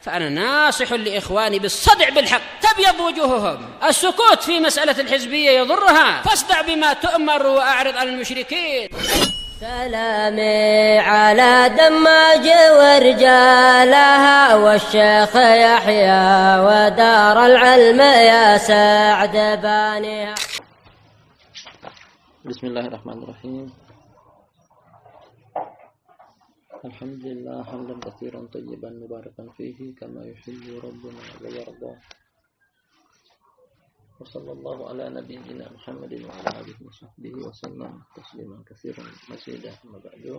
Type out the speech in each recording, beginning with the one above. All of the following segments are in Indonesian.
فأنا ناصح لإخواني بالصدع بالحق تبيض وجوههم. السكوت في مسألة الحزبية يضرها، فاصدع بما تؤمر وأعرض عن المشركين. سلامي على دماج ورجالها والشيخ يحيى ودار العلم يا سعد بانيها. بسم الله الرحمن الرحيم. الحمد لله حمدا كثيرا طيبا مباركا فيه كما يحب ربنا ويرضى. وصلى الله على نبينا محمد وعلى آله وصحبه وسلم تسليما كثيرا مزيدا. أما بعد،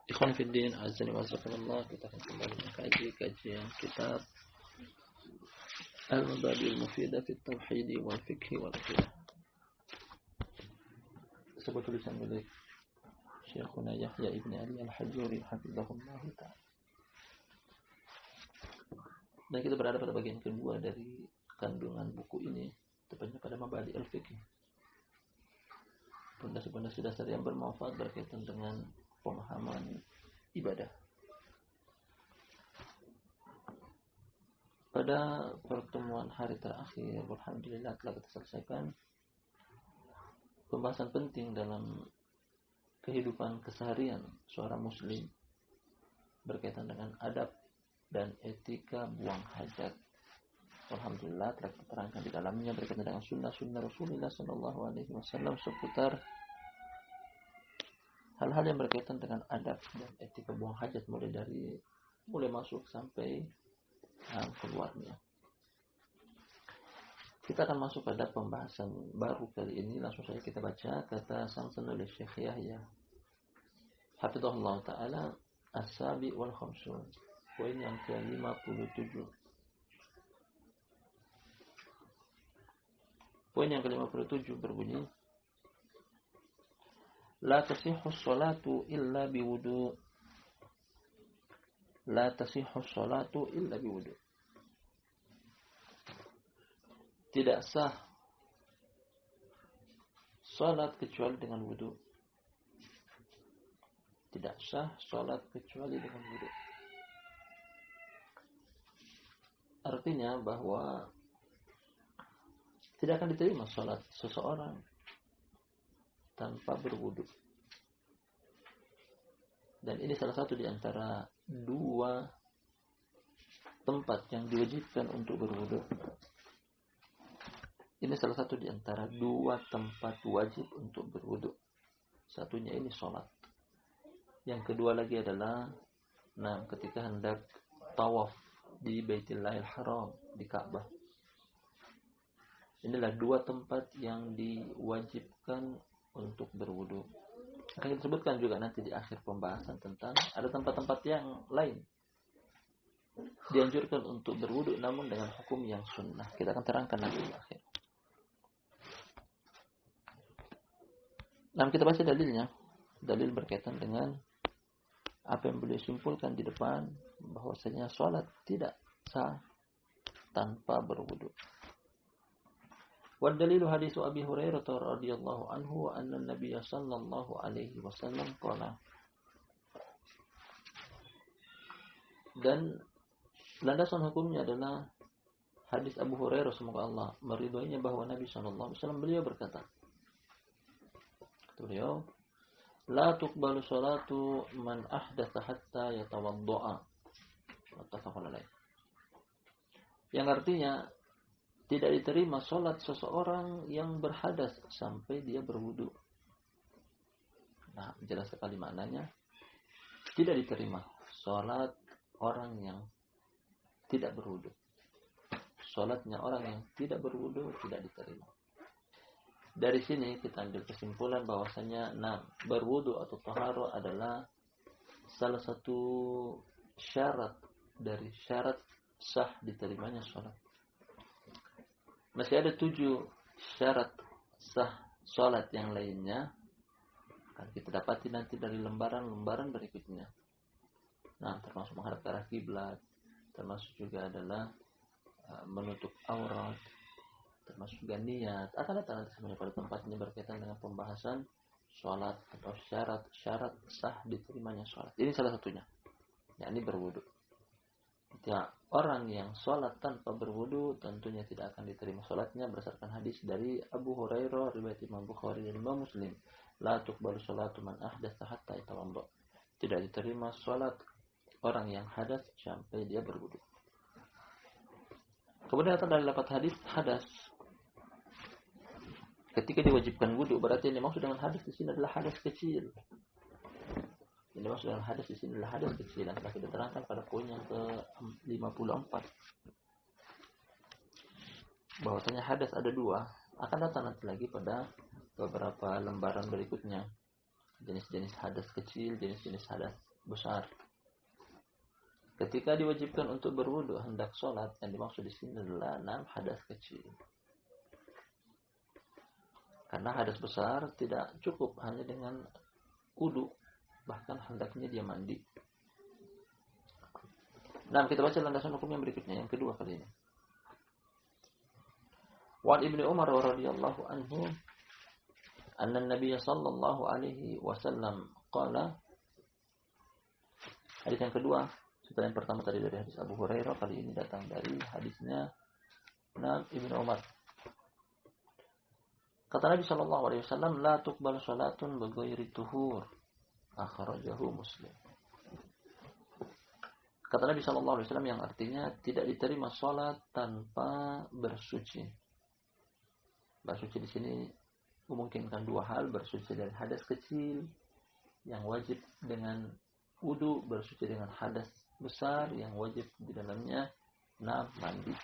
ikhwan fiddin azza wa jalla, kita akan kembali mengkaji kajian kitab Al-Mabadi al-Mufidah fi Tauhid wal Fiqh wal Aqidah. Sebuah tulisan milik Syekhuna Yahya ibn Ali al-Hajuri hafizahullah ta'ala. Dan kita berada pada bagian kedua dari kandungan buku ini, tepatnya pada Mabadi al-Fiqh, pondasi-pondasi dasar yang bermanfaat berkaitan dengan pemahaman ibadah. Pada pertemuan hari terakhir, alhamdulillah telah kita selesaikan pembahasan penting dalam kehidupan keseharian seorang muslim berkaitan dengan adab dan etika buang hajat. Alhamdulillah telah kita terangkan di dalamnya berkaitan dengan sunnah-sunnah Rasulullah SAW seputar hal-hal yang berkaitan dengan adab dan etika buang hajat, mulai masuk sampai keluarnya. Kita akan masuk pada pembahasan baru kali ini. Langsung saja kita baca kata sang penulis Syekh Yahya hafizahullah ta'ala, as-sabi wal khamsun, poin yang ke-57. Poin yang ke-57 berbunyi, la tasihhu sholatu illa biwudu. La tasihhu sholatu illa biwudu. Tidak sah salat kecuali dengan wudu. Tidak sah salat kecuali dengan wudu. Artinya bahwa tidak akan diterima salat seseorang tanpa berwudu. Dan ini salah satu di antara dua tempat yang diwajibkan untuk berwudu. Ini salah satu di antara dua tempat wajib untuk berwudu. Satunya ini salat. Yang kedua lagi adalah ketika hendak tawaf di Baitullahil Haram, di Ka'bah. Inilah dua tempat yang diwajibkan untuk berwudu. Akan kita sebutkan juga nanti di akhir pembahasan tentang ada tempat-tempat yang lain dianjurkan untuk berwudu namun dengan hukum yang sunnah. Kita akan terangkan nanti di akhir. Nah, kita baca dalilnya. Dalil berkaitan dengan apa yang beliau simpulkan di depan, bahwasanya salat tidak sah tanpa berwudu. Wad dalilu hadis Abi Hurairah radhiyallahu anhu anna Nabiy sallallahu alaihi wasallam qala. Dan landasan hukumnya adalah hadis Abu Hurairah, semoga Allah meridhoinya, bahwa Nabi sallallahu alaihi wasallam beliau berkata, beliau, la tuqbalu salatu man ahdatha hatta yatawadda'a. Muttafaqun alaih. Yang artinya tidak diterima salat seseorang yang berhadas sampai dia berwudu. Nah, jelas sekali maknanya. Tidak diterima salat orang yang tidak berwudu. Salatnya orang yang tidak berwudu tidak diterima. Dari sini kita ambil kesimpulan bahwasanya berwudu atau taharah adalah salah satu syarat dari syarat sah diterimanya salat. Masih ada 7 syarat sah salat yang lainnya akan kita dapati nanti dari lembaran-lembaran berikutnya. Termasuk menghadap ke arah kiblat, termasuk juga adalah menutup aurat, termasuk juga niat. Akan datang nanti semuanya pada tempatnya berkaitan dengan pembahasan sholat atau syarat-syarat sah diterimanya sholat. Ini salah satunya. yakni berwudu. Ya, orang yang sholat tanpa berwudu tentunya tidak akan diterima sholatnya berdasarkan hadis dari Abu Hurairah riwayat Imam Bukhari dan Imam Muslim. La tuqbalu sholatu man ahdatsa hatta yatawadda. Tidak diterima sholat orang yang hadas sampai dia berwudu. Kemudian datang dari lafaz hadis hadas. Ketika diwajibkan wudu berarti yang dimaksud dengan hadas di sini adalah hadas kecil. Yang dimaksud dengan hadas di sini adalah hadas kecil yang telah kita terangkan pada poin yang ke-54. Bahwasanya hadas ada dua, akan datang nanti lagi pada beberapa lembaran berikutnya. Jenis-jenis hadas kecil, jenis-jenis hadas besar. Ketika diwajibkan untuk berwudu hendak sholat, yang dimaksud di sini adalah 6 hadas kecil. Karena hadas besar tidak cukup hanya dengan wudu, bahkan hendaknya dia mandi. Nah, kita baca landasan hukum yang berikutnya, yang kedua kali ini. Wa Ibnu Umar radhiyallahu anhu anna Nabiy sallallahu alaihi wasallam qala. Hadis yang kedua, setelah yang pertama tadi dari hadis Abu Hurairah, kali ini datang dari hadisnya Ibnu Umar. Kata Nabi sallallahu alaihi wasallam, la tuqbalu salatun bighairi tuhur. Akhrajahu Muslim. Kata Nabi sallallahu alaihi wasallam yang artinya tidak diterima salat tanpa bersuci. Bersuci di sini memungkinkan dua hal, bersuci dari hadas kecil yang wajib dengan wudu, bersuci dengan hadas besar yang wajib di dalamnya mandi.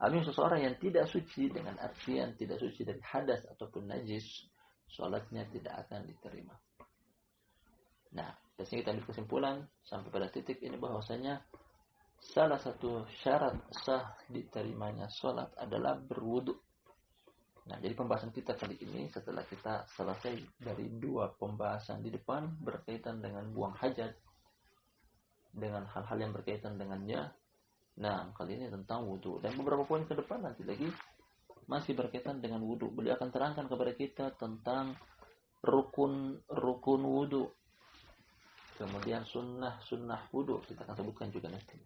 Artinya seseorang yang tidak suci dengan artian tidak suci dari hadas ataupun najis, salatnya tidak akan diterima. Nah, dari sini kita ambil kesimpulan sampai pada titik ini bahwasanya salah satu syarat sah diterimanya sholat adalah berwudu. Nah, jadi pembahasan kita kali ini setelah kita selesai dari dua pembahasan di depan berkaitan dengan buang hajat, dengan hal-hal yang berkaitan dengannya. Nah, kali ini tentang wudu dan beberapa poin ke depan nanti lagi masih berkaitan dengan wudu. Beliau akan terangkan kepada kita tentang rukun wudu. Kemudian sunnah wudu kita akan sebutkan juga nanti.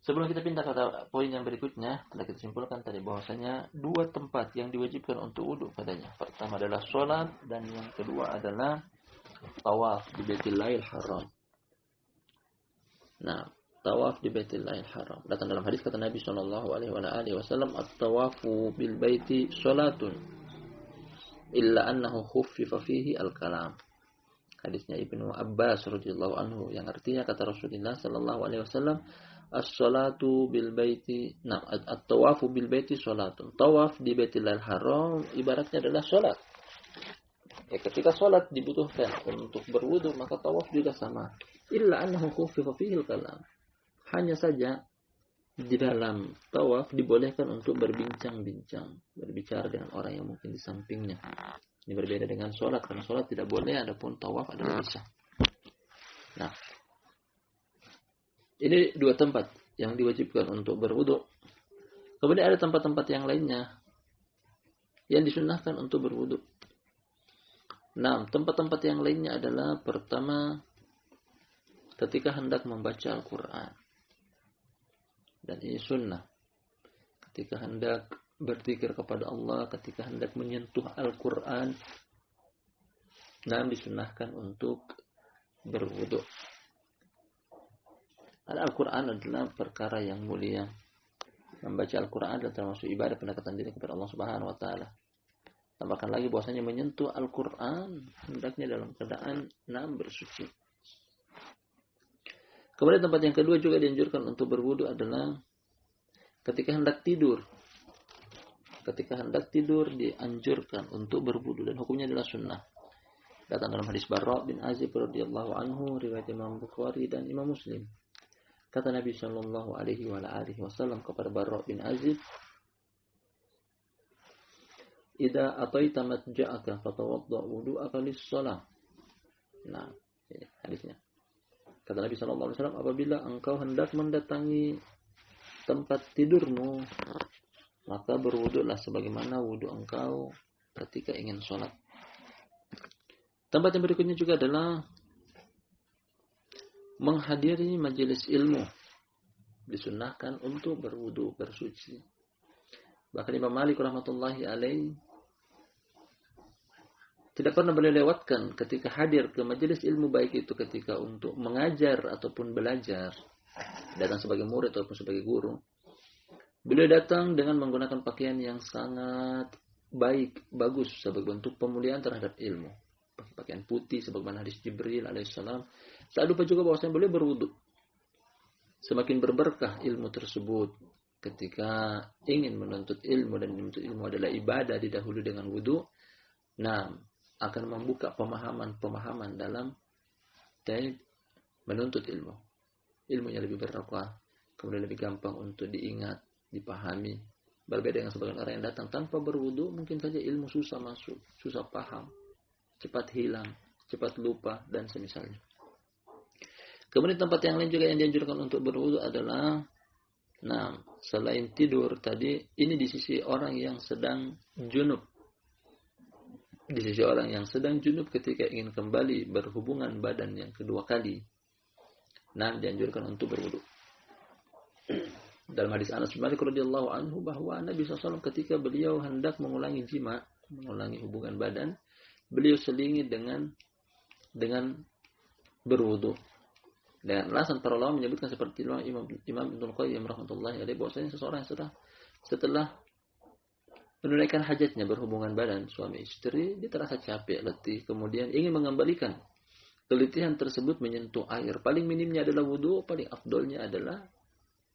Sebelum kita pindah ke poin yang berikutnya, telah kita simpulkan tadi bahwasanya dua tempat yang diwajibkan untuk wudu padanya. Pertama adalah sholat dan yang kedua adalah tawaf di Baitullahil Haram. Nah, tawaf di Baitullahil Haram. Datang dalam hadis kata Nabi sallallahu alaihi wasallam, "At-tawafu bil baiti salatun illa annahu khuffifa fihi al-kalam." Hadisnya Ibnu Abbas radhiyallahu anhu yang artinya kata Rasulullah sallallahu alaihi wasallam, as-salatu bil baiti, at-tawafu bil baiti salatun. Tawaf di Baitullahil Haram ibaratnya adalah salat. Ya, ketika salat dibutuhkan untuk berwudu, maka tawaf juga sama. Illa annahu khuffifa fihi al-kalam. Hanya saja di dalam tawaf dibolehkan untuk berbincang-bincang, berbicara dengan orang yang mungkin di sampingnya. Ini berbeda dengan sholat, karena sholat tidak boleh, adapun tawaf adalah bisa. Nah, ini dua tempat yang diwajibkan untuk berwudu. Kemudian ada tempat-tempat yang lainnya yang disunnahkan untuk berwudu. Nah, tempat-tempat yang lainnya adalah pertama ketika hendak membaca Al-Quran. Dan ini sunnah. Ketika hendak berzikir kepada Allah, ketika hendak menyentuh Al-Quran, disunnahkan untuk berwudu. Al-Quran adalah perkara yang mulia. Membaca Al-Quran adalah termasuk ibadah pendekatan diri kepada Allah Subhanahu wa Ta'ala. Tambahkan lagi bahwasanya menyentuh Al-Quran hendaknya dalam keadaan bersuci. Kemudian tempat yang kedua juga dianjurkan untuk berwudu adalah ketika hendak tidur. Ketika hendak tidur dianjurkan untuk berwudu dan hukumnya adalah sunnah. Datang dalam hadis Barra bin Azib radhiyallahu anhu riwayat Imam Bukhari dan Imam Muslim. Kata Nabi sallallahu alaihi wasallam kepada Barra bin Azib, "Idza ataita matja'aka fatawadda wudu'aka lis-shalah." Nah, ini hadisnya. Kata Nabi sallallahu alaihi wasallam, apabila engkau hendak mendatangi tempat tidurmu, maka berwuduklah sebagaimana wudu engkau ketika ingin sholat. Tempat yang berikutnya juga adalah menghadiri majelis ilmu disunnahkan untuk berwudu, bersuci. Bahkan Imam Malik rahmatullahi alaih tidak pernah beliau lewatkan ketika hadir ke majelis ilmu, baik itu ketika untuk mengajar ataupun belajar, datang sebagai murid ataupun sebagai guru. Beliau datang dengan menggunakan pakaian yang sangat baik, bagus sebagai bentuk pemuliaan terhadap ilmu. Pakaian putih sebagaimana hadis Jibril alaihissalam. Tak lupa juga bahwasanya beliau berwudu. Semakin berberkah ilmu tersebut ketika ingin menuntut ilmu, dan menuntut ilmu adalah ibadah didahului dengan wudu. Nah, akan membuka pemahaman-pemahaman dalam menuntut ilmu. Ilmunya lebih berkah, kemudian lebih gampang untuk diingat, dipahami. Berbeda dengan sebagian orang yang datang tanpa berwudu, mungkin saja ilmu susah masuk, susah paham, cepat hilang, cepat lupa, dan semisalnya. Kemudian tempat yang lain juga yang dianjurkan untuk berwudu adalah, nah, selain tidur tadi, ini di sisi orang yang sedang junub. Di sisi orang yang sedang junub ketika ingin kembali berhubungan badan yang kedua kali. Nah, dianjurkan untuk berwudu. Dalam hadis Anas bin Malik radhiyallahu anhu bahwa Nabi SAW ketika beliau hendak mengulangi jima, mengulangi hubungan badan, beliau selingi dengan berwudu. Dan alasan para ulama menyebutkan seperti Imam Ibnu Qayyim rahmatullahi alaihi bahwasanya seseorang yang setelah menunaikan hajatnya berhubungan badan suami istri, dia terasa capek, letih, kemudian ingin mengembalikan keletihan tersebut menyentuh air. Paling minimnya adalah wudu, paling afdolnya adalah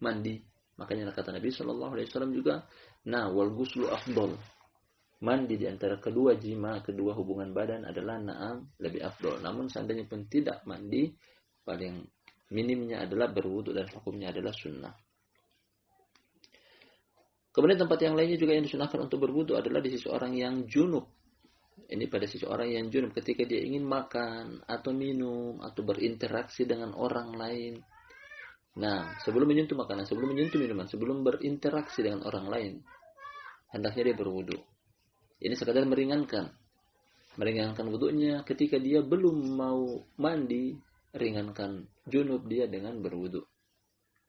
mandi. Makanya kata Nabi sallallahu alaihi wasallam juga, nah, wal ghuslu afdol. Mandi di antara kedua jima, kedua hubungan badan adalah na'am lebih afdol. Namun seandainya pun tidak mandi, paling minimnya adalah berwudu dan hukumnya adalah sunnah. Kemudian tempat yang lainnya juga yang disunahkan untuk berwudu adalah di sisi orang yang junub. Ini pada sisi orang yang junub ketika dia ingin makan atau minum atau berinteraksi dengan orang lain. Nah, sebelum menyentuh makanan, sebelum menyentuh minuman, sebelum berinteraksi dengan orang lain, hendaknya dia berwudu. Ini sekadar meringankan wudunya. Ketika dia belum mau mandi, ringankan junub dia dengan berwudu.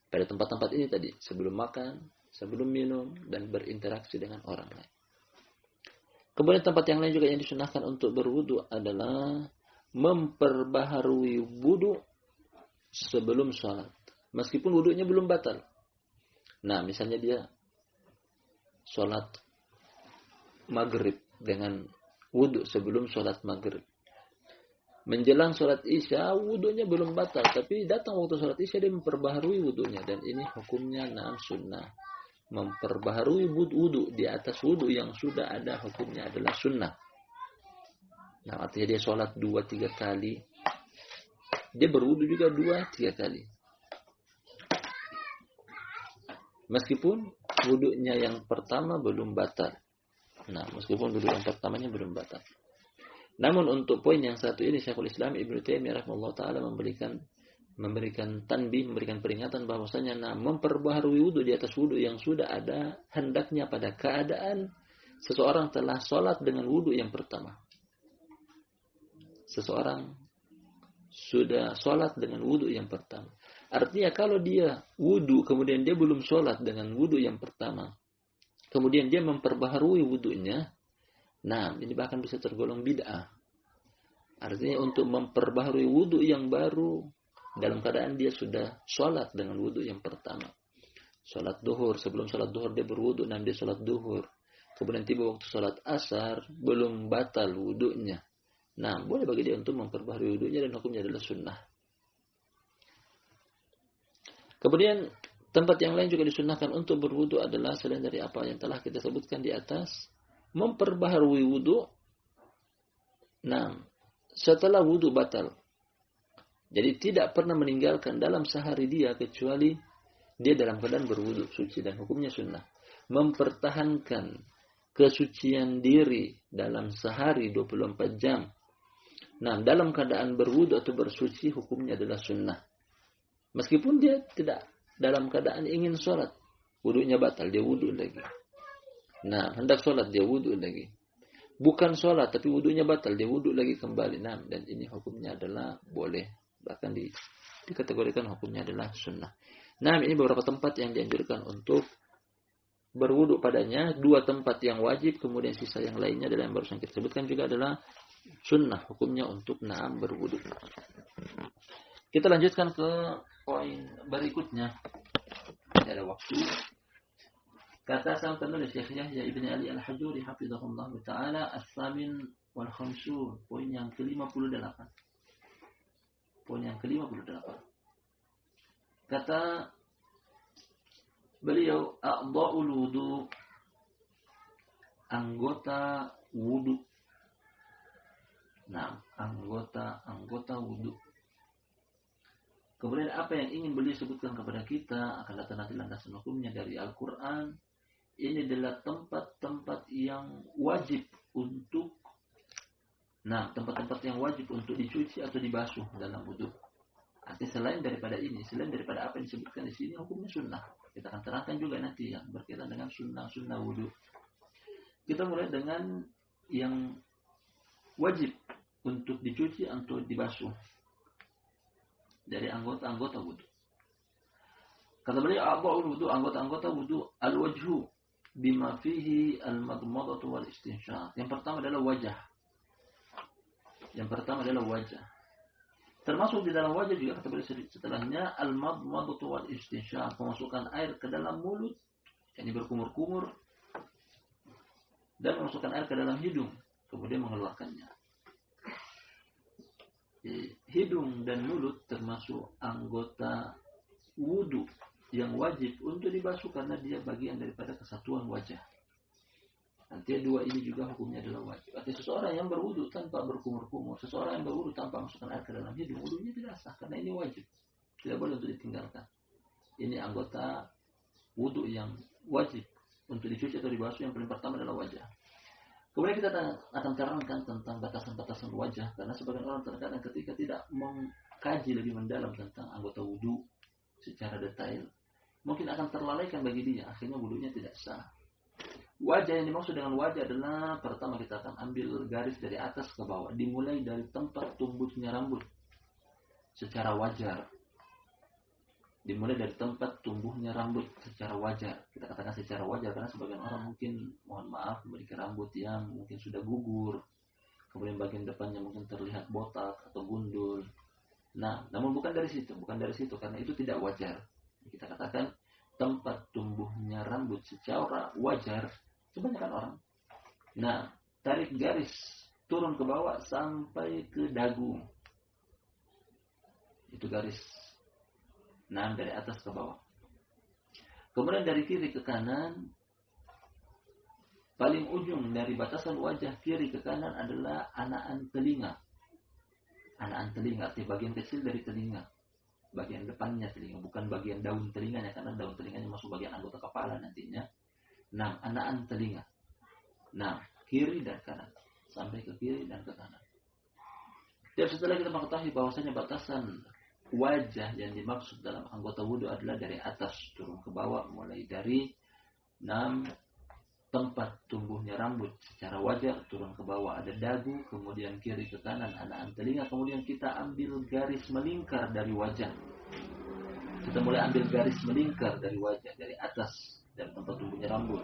Pada tempat-tempat ini tadi, sebelum makan, sebelum minum, dan berinteraksi dengan orang lain. Kemudian tempat yang lain juga yang disunahkan untuk berwudu adalah memperbaharui wudu sebelum sholat. Meskipun wudunya belum batal. Nah, misalnya dia sholat maghrib dengan wudu sebelum sholat maghrib. Menjelang sholat isya, wudunya belum batal. Tapi datang waktu sholat isya, dia memperbaharui wudunya. Dan ini hukumnya na'am sunnah. Memperbaharui wudu di atas wudu yang sudah ada, hukumnya adalah sunnah. Nah, artinya dia sholat 2-3 kali. Dia berwudu juga 2-3 kali. Meskipun wudunya yang pertama belum batal. Nah, meskipun wudu yang pertamanya belum batal. Namun untuk poin yang satu ini Syekhul Islam Ibnu Taimiyah rahimahullah taala memberikan tanbih, memberikan peringatan bahwasanya memperbaharui wudu di atas wudu yang sudah ada hendaknya pada keadaan seseorang telah sholat dengan wudu yang pertama. Seseorang sudah sholat dengan wudu yang pertama. Artinya kalau dia wudu kemudian dia belum sholat dengan wudu yang pertama, kemudian dia memperbaharui wudunya, nah, ini bahkan bisa tergolong bid'ah. Artinya untuk memperbaharui wudu yang baru dalam keadaan dia sudah sholat dengan wudu yang pertama. Sholat duhur, sebelum sholat duhur dia berwudu, nah dia sholat duhur. Kemudian tiba waktu sholat asar, belum batal wudunya. Nah, boleh bagi dia untuk memperbaharui wudunya dan hukumnya adalah sunnah. Kemudian tempat yang lain juga disunahkan untuk berwudu adalah selain dari apa yang telah kita sebutkan di atas, memperbaharui wudu. Nah, setelah wudu batal. Jadi tidak pernah meninggalkan dalam sehari dia kecuali dia dalam keadaan berwudu suci dan hukumnya sunnah. Mempertahankan kesucian diri dalam sehari 24 jam. Nah, dalam keadaan berwudu atau bersuci hukumnya adalah sunnah. Meskipun dia tidak dalam keadaan ingin sholat, wudunya batal, dia wudu lagi. Nah, hendak sholat, dia wudu lagi. Bukan sholat, tapi wudunya batal, dia wudu lagi kembali. Nah, dan ini hukumnya adalah boleh. bahkan dikategorikan hukumnya adalah sunnah. Nah, ini beberapa tempat yang dianjurkan untuk berwudu padanya, 2 tempat yang wajib, kemudian sisa yang lainnya adalah yang barusan kita sebutkan juga adalah sunnah, hukumnya untuk naam berwudu. Kita lanjutkan ke poin berikutnya. Tidak ada waktu. Kata sang penulis Syekh Yahya Ibn Ali Al-Hajuri hafizahullah taala, as-samin wal khamsun, poin yang ke-58. Poin yang ke-58. Kata beliau, a'dha'ul wudu, anggota wudu. Nah, anggota wudu. Kemudian apa yang ingin beliau sebutkan kepada kita akan datang nanti landasan hukumnya dari Al-Quran. Ini adalah tempat-tempat yang wajib untuk, tempat-tempat yang wajib untuk dicuci atau dibasuh dalam wudu. Artinya selain daripada apa yang disebutkan di sini, hukumnya sunnah. Kita akan terangkan juga nanti yang berkaitan dengan sunnah wudu. Kita mulai dengan yang wajib untuk dicuci atau dibasuh dari anggota-anggota wudu. Kata beliau, a'dha'ul wudu, anggota-anggota wudu, al-wajhu bima fihi al-madmadatu wal istinsyaq. Yang pertama adalah wajah. Termasuk di dalam wajah juga kata beliau setelahnya al-madmadatu wal istinsyaq, memasukkan air ke dalam mulut, yakni berkumur-kumur, dan memasukkan air ke dalam hidung, kemudian mengeluarkannya. Hidung dan mulut termasuk anggota wudu yang wajib untuk dibasuh karena dia bagian daripada kesatuan wajah. Nanti 2 ini juga hukumnya adalah wajib. Artinya seseorang yang berwudu tanpa berkumur-kumur, seseorang yang berwudu tanpa masukkan air ke dalam hidung, wudunya tidak sah karena ini wajib. Tidak boleh untuk ditinggalkan. Ini anggota wudu yang wajib untuk dicuci atau dibasuh. Yang paling pertama adalah wajah. Kemudian kita akan terangkan tentang batasan-batasan wajah, karena sebagian orang terkadang ketika tidak mengkaji lebih mendalam tentang anggota wudu secara detail, mungkin akan terlalaikan bagi dia, akhirnya wudunya tidak sah. Wajah yang dimaksud dengan wajah adalah, pertama kita akan ambil garis dari atas ke bawah, dimulai dari tempat tumbuhnya rambut secara wajar. Dimulai dari tempat tumbuhnya rambut secara wajar. Kita katakan secara wajar karena sebagian orang mungkin, mohon maaf, memiliki rambut yang mungkin sudah gugur. Kemudian bagian depannya mungkin terlihat botak atau gundul. Namun bukan dari situ karena itu tidak wajar. Kita katakan tempat tumbuhnya rambut secara wajar kebanyakan orang. Tarik garis turun ke bawah sampai ke dagu. Itu garis dari atas ke bawah. Kemudian dari kiri ke kanan, paling ujung dari batasan wajah kiri ke kanan adalah anaan telinga. Anaan telinga artinya bagian kecil dari telinga. Bagian depannya telinga, bukan bagian daun telinganya, karena daun telinganya masuk bagian anggota kepala nantinya. Anaan telinga. Kiri dan kanan. Sampai ke kiri dan ke kanan. Dan setelah kita mengetahui bahwasanya batasan wajah yang dimaksud dalam anggota wudu adalah dari atas turun ke bawah, mulai dari tempat tumbuhnya rambut secara wajar turun ke bawah ada dagu, kemudian kiri ke kanan anaan telinga, kemudian kita ambil garis melingkar dari wajah. Kita mulai ambil garis melingkar dari wajah, dari atas dan tempat tumbuhnya rambut,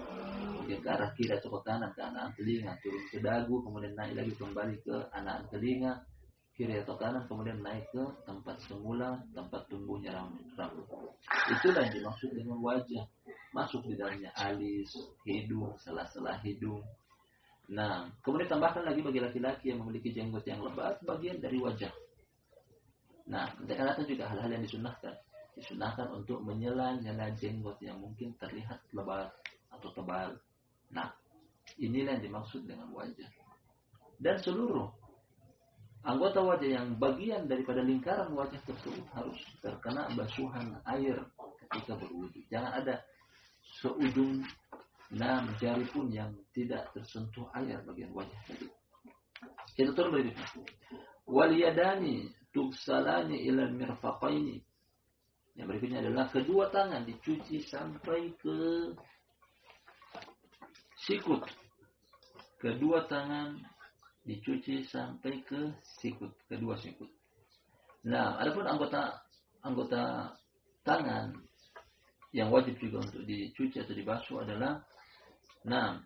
kemudian ke arah kiri atau ke kanan ke anaan telinga, turun ke dagu, kemudian naik lagi kembali ke anaan telinga, kiri atau kanan, kemudian naik ke tempat semula, tempat tumbuhnya rambut. Itulah yang dimaksud dengan wajah. Masuk di dalamnya alis, hidung, sela-sela hidung. Kemudian tambahkan lagi bagi laki-laki yang memiliki jenggot yang lebat, bagian dari wajah. Ternyata juga hal-hal yang disunahkan. Disunahkan untuk menyela-nyela jenggot yang mungkin terlihat lebat atau tebal. Inilah yang dimaksud dengan wajah. Dan seluruh anggota wajah yang bagian daripada lingkaran wajah tersebut harus terkena basuhan air ketika berwudu. Jangan ada seujung jari pun yang tidak tersentuh air bagian wajah tadi. Kita turun berikutnya. Wal yadani tugsalani ila mirfaqaini. Yang berikutnya adalah kedua tangan dicuci sampai ke sikut. Kedua tangan dicuci sampai ke sikut, kedua sikut. Nah, adapun anggota tangan yang wajib juga untuk dicuci atau dibasuh adalah, nah,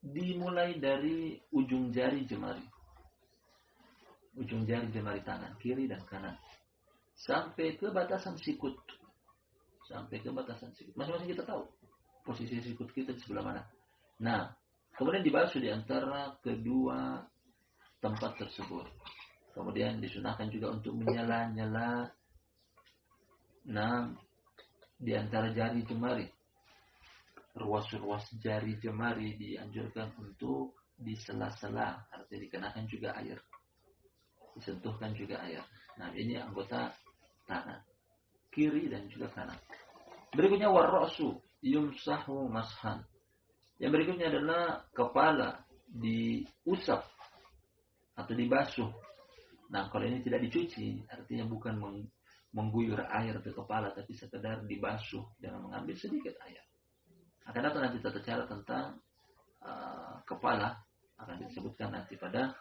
dimulai dari ujung jari jemari tangan kiri dan kanan sampai ke batasan sikut. Masing-masing kita tahu posisi sikut kita di sebelah mana. Nah, kemudian dibasuh di antara kedua tempat tersebut. Kemudian disunahkan juga untuk menyela-nyela, nah, di antara jari jemari. Ruas-ruas jari jemari dianjurkan untuk disela-sela, artinya dikenakan juga air, disentuhkan juga air. Nah, ini anggota tangan kiri dan juga kanan. Berikutnya warrasu yumsahu mashan. Yang berikutnya adalah kepala diusap atau dibasuh. Nah, kalau ini tidak dicuci, artinya bukan mengguyur air ke kepala, tapi sekedar dibasuh dengan mengambil sedikit air. Akan datang nanti tata cara tentang kepala, akan disebutkan nanti pada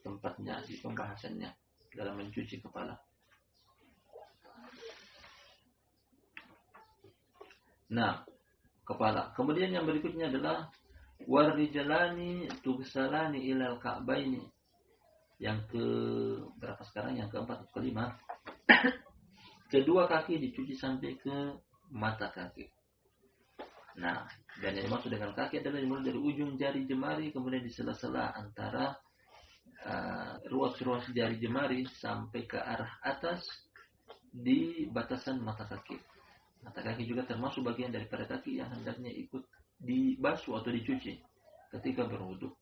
tempatnya di pembahasannya dalam mencuci kepala. Nah, kepala. Kemudian yang berikutnya adalah warrijalani tugsalani ilal ka'baini. Yang ke berapa sekarang? Yang keempat atau kelima? Kedua kaki dicuci sampai ke mata kaki. Nah, dan yang dimaksud dengan kaki adalah dimulai dari ujung jari jemari, kemudian di sela-sela antara ruas-ruas jari jemari sampai ke arah atas di batasan mata kaki. Mata kaki juga termasuk bagian daripada kaki yang hendaknya ikut dibasuh atau dicuci ketika berwudu.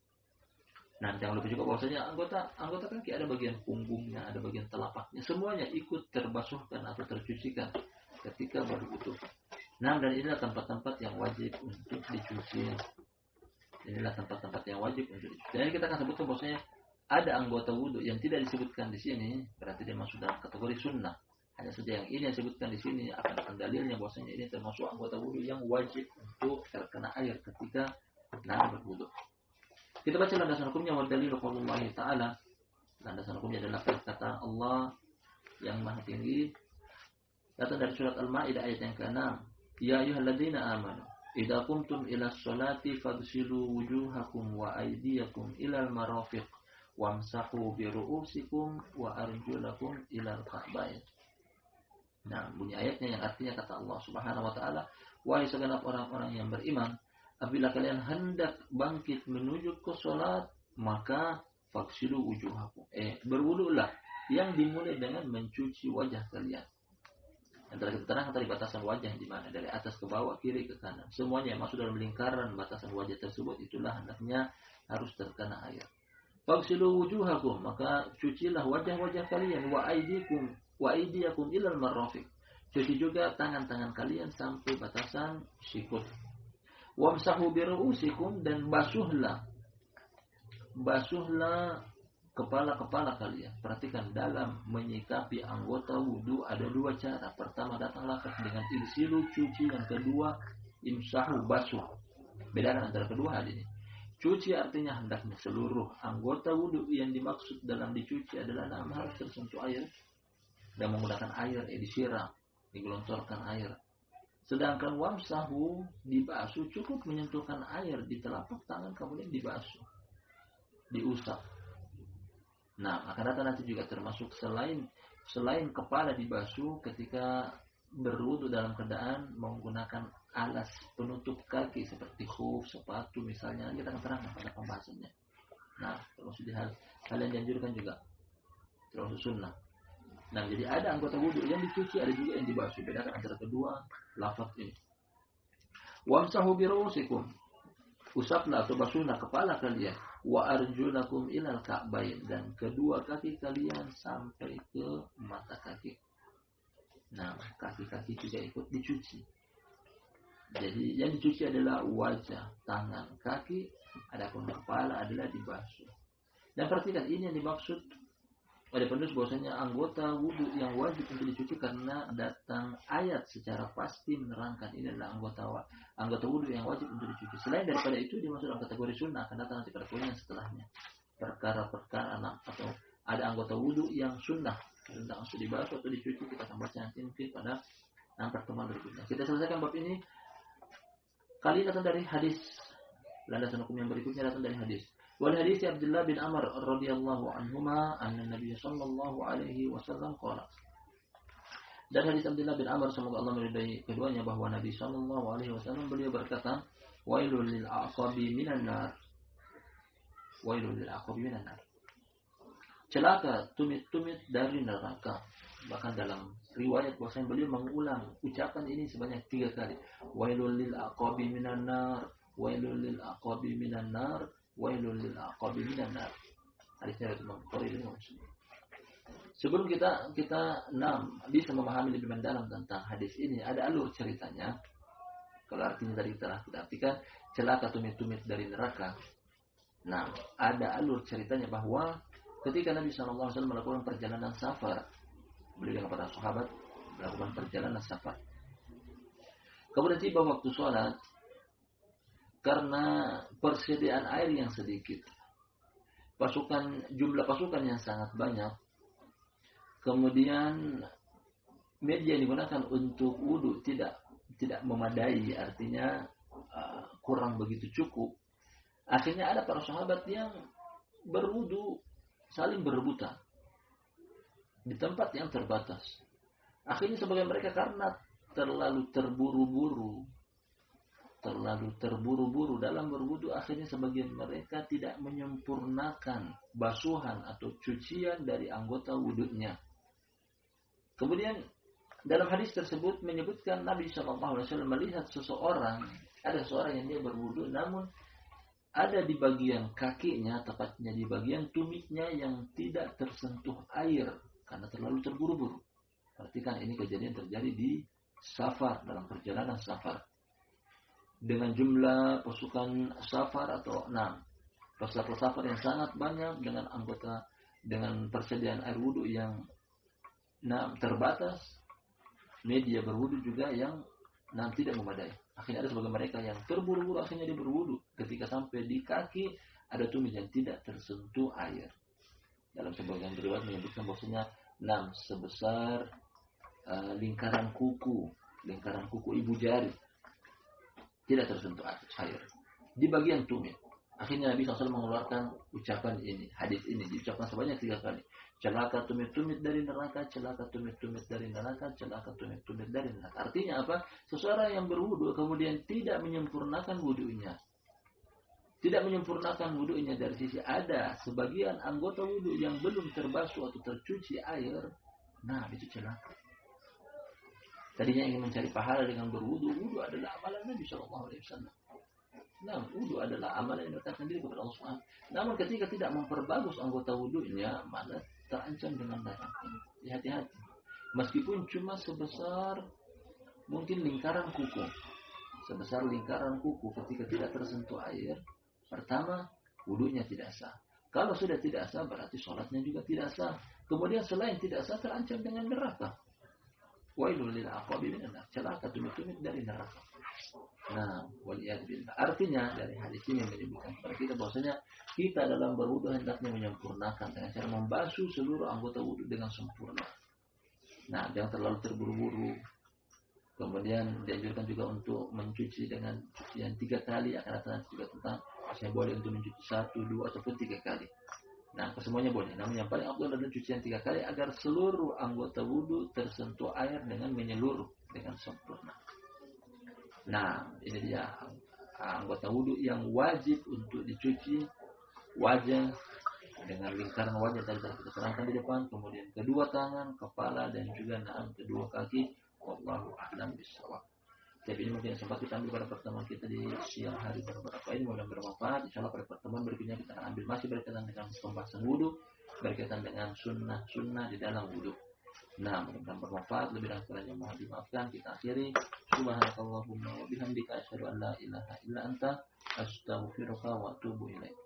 Nah, jangan lupa juga bahwasanya anggota kaki ada bagian punggungnya, ada bagian telapaknya, semuanya ikut terbasuhkan atau tercucikan ketika berwudu. Nah, dan inilah tempat-tempat yang wajib untuk dicuci. Jadi kita akan sebutkan bahwasanya ada anggota wudu yang tidak disebutkan di sini, berarti dia masuk dalam kategori sunnah. Hanya saja yang ini yang disebutkan di sini akan dalilnya bahwasanya ini termasuk anggota wudu yang wajib untuk terkena air ketika berwudu. Kita baca landasan hukumnya, wa dalil qaulullah ta'ala. Landasan hukumnya adalah perkataan Allah yang Maha Tinggi. Datang dari surat Al-Maidah ayat yang ke-6. Ya ayyuhalladzina amanu idza qumtum ilas sholati faghsilu wujuhakum wa aydiyakum ilal marafiq wamsahu bi ru'usikum wa arjulakum ilal ka'bayn. Nah, bunyi ayatnya yang artinya kata Allah Subhanahu wa taala, wahai segenap orang-orang yang beriman, apabila kalian hendak bangkit menuju ke salat, maka faghsilu wujuhakum. Berwudulah yang dimulai dengan mencuci wajah kalian. Antara kita terangkan tadi batasan wajah di mana, dari atas ke bawah, kiri ke kanan. Semuanya yang masuk dalam lingkaran batasan wajah tersebut itulah hendaknya harus terkena air. Faghsilu wujuhakum, maka cucilah wajah-wajah kalian, wa aydiyakum ilal marafiq. Cuci juga tangan-tangan kalian sampai batasan sikut. Wamsahu bi ru'usikum, dan basuhlah kepala-kepala kalian. Perhatikan, dalam menyikapi anggota wudu ada dua cara. Pertama, datang lafaz dengan irsilu, cuci. Yang kedua, imsahu, basuh. Bedakan antara kedua hal ini. Cuci artinya hendaknya seluruh anggota wudu yang dimaksud dalam dicuci adalah harus tersentuh air dan menggunakan air, disiram, digelontorkan air. Sedangkan wamsahu, dibasuh, cukup menyentuhkan air di telapak tangan kemudian dibasuh, diusap. Nah, akan datang nanti juga termasuk selain kepala dibasuh ketika berwudu dalam keadaan menggunakan alas penutup kaki seperti khuf, sepatu misalnya, kita akan terangkan pada pembahasannya. Nah, termasuk di hal yang dianjurkan juga, termasuk sunnah. Nah, jadi ada anggota wudu yang dicuci, ada juga yang dibasuh. Bedakan antara kedua lafaz ini. Wamsahu bi ru'usikum, usaplah atau basuhlah kepala kalian, wa arjulakum ilal ka'bayn, dan kedua kaki kalian sampai ke mata kaki. Nah, kaki-kaki juga ikut dicuci. Jadi yang dicuci adalah wajah, tangan, kaki, adapun kepala adalah dibasuh. Dan perhatikan, ini yang dimaksud oleh penulis bahwasanya anggota wudu yang wajib untuk dicuci karena datang ayat secara pasti menerangkan ini adalah anggota wudu yang wajib untuk dicuci. Selain daripada itu dimaksud dalam kategori sunnah, akan datang nanti pada poin yang setelahnya. Perkara-perkara atau ada anggota wudu yang sunnah Tentang untuk dibasuh atau dicuci kita akan baca nanti mungkin pada pertemuan berikutnya. Kita selesaikan bab ini. Kali datang dari hadis. Landasan hukum yang berikutnya datang dari hadis. Wal hadis Abdullah bin Amr radhiyallahu anhuma anna Nabi sallallahu alaihi wasallam qala. Dan hadis Abdullah bin Amr semoga Allah meridai keduanya bahwa Nabi sallallahu alaihi wasallam beliau berkata, "Wailul lil aqabi minan nar." Wailul lil aqabi minan nar. Celaka tumit-tumit dari neraka. Bahkan dalam riwayat bahwasanya beliau mengulang ucapan ini sebanyak 3 kali. Wailul lil aqabi minan nar, wailul lil aqabi minan nar, wailul lil aqabi minan nar. Hadisnya dari Imam Bukhari dan Muslim. Sebelum kita bisa memahami lebih mendalam tentang hadis ini, ada alur ceritanya. Kalau artinya tadi telah kita artikan celaka tumit-tumit dari neraka. Nah, ada alur ceritanya bahwa ketika Nabi SAW melakukan perjalanan safar, beliau dengan para sahabat melakukan perjalanan safar. Kemudian tiba waktu sholat, karena persediaan air yang sedikit, jumlah pasukan yang sangat banyak, kemudian media yang digunakan untuk wudhu tidak memadai, artinya kurang begitu cukup. Akhirnya ada para sahabat yang berwudhu saling berebutan di tempat yang terbatas. Akhirnya sebagian mereka karena terlalu terburu-buru dalam berwudu, akhirnya sebagian mereka tidak menyempurnakan basuhan atau cucian dari anggota wudunya. Kemudian dalam hadis tersebut menyebutkan Nabi SAW melihat ada seseorang yang dia berwudu, namun ada di bagian kakinya, tepatnya di bagian tumitnya yang tidak tersentuh air karena terlalu terburu-buru. Perhatikan, ini kejadian terjadi di safar, dalam perjalanan safar. Dengan jumlah pasukan safar atau pasukan safar yang sangat banyak, dengan persediaan air wudu yang terbatas, media berwudu juga yang tidak memadai. Akhirnya ada sebagian mereka yang terburu-buru akhirnya dia berwudu. Ketika sampai di kaki ada tumit yang tidak tersentuh air. Dalam sebagian riwayat menyebutkan bahwasanya sebesar lingkaran kuku ibu jari tidak tersentuh air di bagian tumit. Akhirnya Nabi SAW mengeluarkan ucapan ini, hadis ini diucapkan sebanyak 3 kali. Celaka tumit-tumit dari neraka, celaka tumit-tumit dari neraka, celaka tumit-tumit dari neraka. Artinya apa? Seseorang yang berwudu kemudian tidak menyempurnakan wudunya. Tidak menyempurnakan wudunya dari sisi ada sebagian anggota wudu yang belum terbasuh atau tercuci air. Itu celaka. Tadinya ingin mencari pahala dengan berwudu. Wudu adalah amalan Nabi SAW. Wudu adalah amalan yang mendekatkan diri kepada Allah SWT. Namun ketika tidak memperbagus anggota wudunya, malah terancam dengan neraka. Hati-hati. Meskipun cuma sebesar mungkin lingkaran kuku. Sebesar lingkaran kuku, ketika tidak tersentuh air, pertama, wudunya tidak sah. Kalau sudah tidak sah, berarti sholatnya juga tidak sah. Kemudian selain tidak sah, terancam dengan neraka. Wailul lil aqabi minan nar. Celaka tumit-tumit dari neraka. Waliyad billah. Artinya dari hadis ini menyebutkan kepada kita bahwasanya kita dalam berwudu hendaknya menyempurnakan dengan cara membasuh seluruh anggota wudu dengan sempurna. Jangan terlalu terburu-buru. Kemudian dianjurkan juga untuk mencuci dengan cucian 3 kali. Akan datang juga tentang saya boleh untuk mencuci 1, 2 ataupun 3 kali. Kesemuanya boleh. Namun yang paling afdal adalah cucian 3 kali agar seluruh anggota wudu tersentuh air dengan menyeluruh dengan sempurna. Ini dia anggota wudu yang wajib untuk dicuci: wajah dengan lingkaran wajah tadi kita terangkan di depan, kemudian kedua tangan, kepala, dan juga kedua kaki. Wallahu a'lam bishawab. Tapi ini mungkin sempat kita ambil pada pertemuan kita di siang hari beberapa ini, mudah-mudahan bermanfaat. Insyaallah pada pertemuan berikutnya kita akan ambil masih berkaitan dengan pembahasan wudu, berkaitan dengan sunnah di dalam wudu. Mudah-mudahan bermanfaat. Lebih dan kurangnya mohon dimaafkan. Kita akhiri. Subhanakallahumma wa bihamdika asyhadu an la ilaha illa anta astaghfiruka wa atubu ilaik.